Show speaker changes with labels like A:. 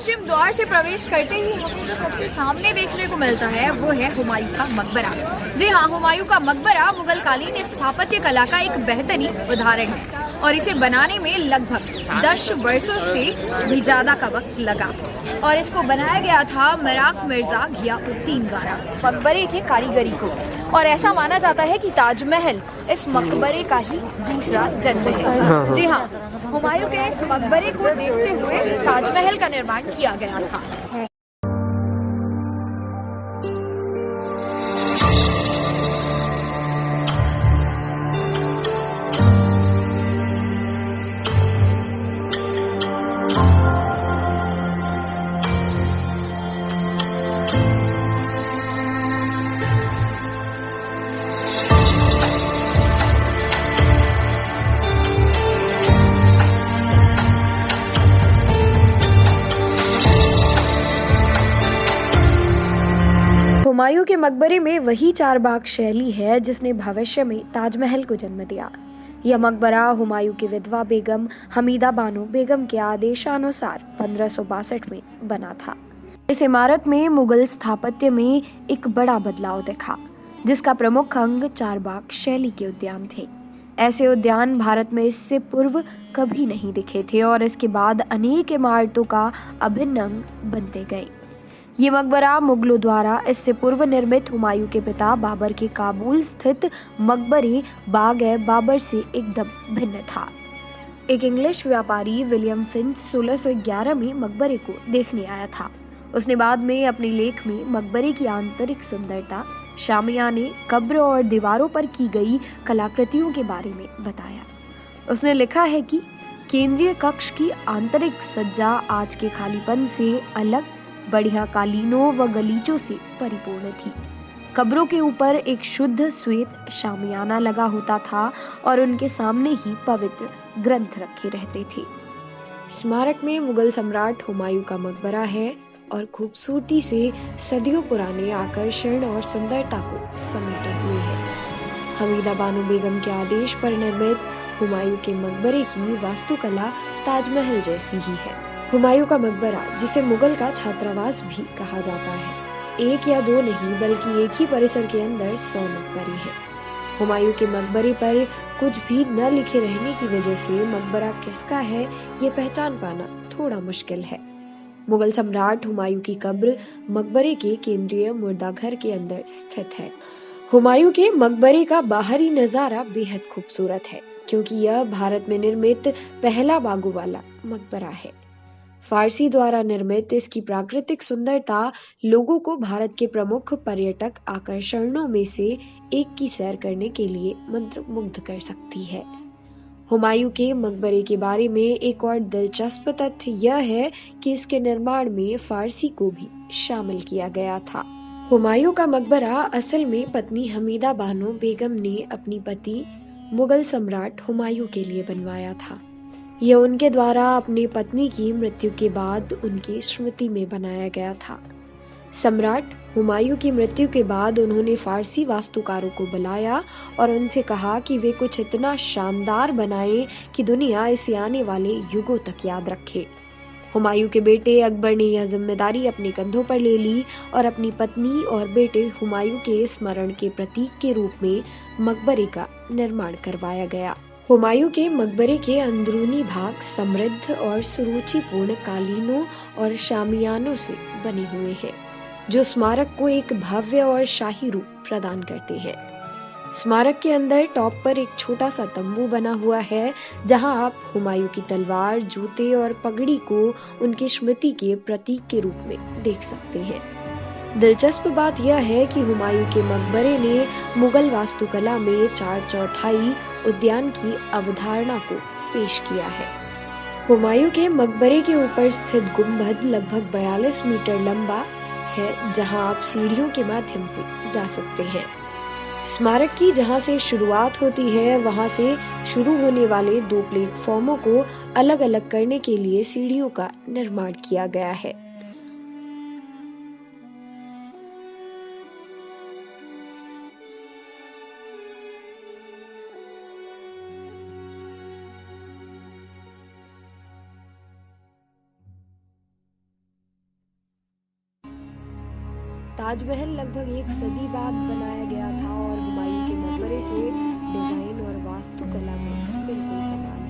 A: पश्चिम द्वार से प्रवेश करते ही हमें जो सबसे सामने देखने को मिलता है वो है हुमायूं का मकबरा। जी हाँ, हुमायूं का मकबरा मुगल कालीन स्थापत्य कला का एक बेहतरीन उदाहरण है और इसे बनाने में लगभग 10 वर्षों से भी ज्यादा का वक्त लगा और इसको बनाया गया था मराक मिर्जा घियाउद्दीन द्वारा मकबरे की कारीगरी को। और ऐसा माना जाता है कि ताजमहल इस मकबरे का ही दूसरा जन्म है। जी हाँ, हुमायूं के इस मकबरे को देखते हुए ताजमहल का निर्माण किया गया था। हुमायूं के मकबरे में वही चारबाग शैली है जिसने भविष्य में ताजमहल को जन्म दिया। यह मकबरा हुमायूं की विधवा बेगम हमीदा बानो बेगम के आदेशानुसार 1562 में बना था। इस इमारत में मुगल स्थापत्य में एक बड़ा बदलाव दिखा, जिसका प्रमुख अंग चारबाग शैली के उद्यान थे। ऐसे उद्यान भारत में इससे पूर्व कभी नहीं दिखे थे और इसके बाद अनेक इमारतों का अभिन्न अंग बनते गए। ये मकबरा मुगलों द्वारा इससे पूर्व निर्मित हुमायूं के पिता बाबर के काबुल स्थित मकबरे बाग-ए-बाबर से एकदम भिन्न था। एक इंग्लिश व्यापारी विलियम फिंच 1611 में मकबरे को देखने आया था। उसने बाद में अपने लेख में मकबरे की आंतरिक सुंदरता, शामियाने, कब्र और दीवारों पर की गई कलाकृतियों के बारे में बताया। उसने लिखा है कि केंद्रीय कक्ष की आंतरिक सज्जा आज के खालीपन से अलग बढ़िया कालीनों व गलीचों से परिपूर्ण थी। कब्रों के ऊपर एक शुद्ध श्वेत शामियाना लगा होता था और उनके सामने ही पवित्र ग्रंथ रखे रहते थे। स्मारक में मुगल सम्राट हुमायूं का मकबरा है और खूबसूरती से सदियों पुराने आकर्षण और सुंदरता को समेटे हुए है। हमीदा बानो बेगम के आदेश पर निर्मित हुमायूं के मकबरे की वास्तुकला ताजमहल जैसी ही है। हुमायूं का मकबरा, जिसे मुगल का छात्रावास भी कहा जाता है, एक या दो नहीं बल्कि एक ही परिसर के अंदर 100 मकबरे हैं। हुमायूं के मकबरे पर कुछ भी न लिखे रहने की वजह से मकबरा किसका है ये पहचान पाना थोड़ा मुश्किल है। मुगल सम्राट हुमायूं की कब्र मकबरे के केंद्रीय मुर्दाघर के अंदर स्थित है। हुमायूं के मकबरे का बाहरी नजारा बेहद खूबसूरत है क्योंकि यह भारत में निर्मित पहला बागों वाला मकबरा है। फारसी द्वारा निर्मित इसकी प्राकृतिक सुंदरता लोगों को भारत के प्रमुख पर्यटक आकर्षणों में से एक की सैर करने के लिए मंत्रमुग्ध कर सकती है। हुमायूं के मकबरे के बारे में एक और दिलचस्प तथ्य यह है कि इसके निर्माण में फारसी को भी शामिल किया गया था। हुमायूं का मकबरा असल में पत्नी हमीदा बानो बेगम ने अपनी पति मुगल सम्राट हुमायूं के लिए बनवाया था। यह उनके द्वारा अपनी पत्नी की मृत्यु के बाद उनकी स्मृति में बनाया गया था। सम्राट हुमायूं की मृत्यु के बाद उन्होंने फारसी वास्तुकारों को बुलाया और उनसे कहा कि वे कुछ इतना शानदार बनाएं कि दुनिया इसे आने वाले युगों तक याद रखे। हुमायूं के बेटे अकबर ने यह जिम्मेदारी अपने कंधों पर ले ली और अपनी पत्नी और बेटे हुमायूं के स्मरण के प्रतीक के रूप में मकबरे का निर्माण करवाया गया। हुमायूं के मकबरे के अंदरूनी भाग समृद्ध और सुरुचिपूर्ण कालीनों और शामियानों से बने हुए हैं, जो स्मारक को एक भव्य और शाही रूप प्रदान करते हैं। स्मारक के अंदर टॉप पर एक छोटा सा तंबू बना हुआ है, जहां आप हुमायूं की तलवार, जूते और पगड़ी को उनकी स्मृति के प्रतीक के रूप में देख सकते हैं। दिलचस्प बात यह है कि हुमायूं के मकबरे ने मुगल वास्तुकला में 4/4 उद्यान की अवधारणा को पेश किया है। हुमायूं के मकबरे के ऊपर स्थित गुंबद लगभग 42 मीटर लंबा है, जहां आप सीढ़ियों के माध्यम से जा सकते हैं। स्मारक की जहां से शुरुआत होती है, वहां से शुरू होने वाले 2 प्लेटफॉर्मों को अलग अलग करने के लिए सीढ़ियों का निर्माण किया गया है। ताजमहल लगभग एक सदी बाद बनाया गया था और हुमायूं के मकबरे से डिजाइन और वास्तुकला में बिल्कुल समान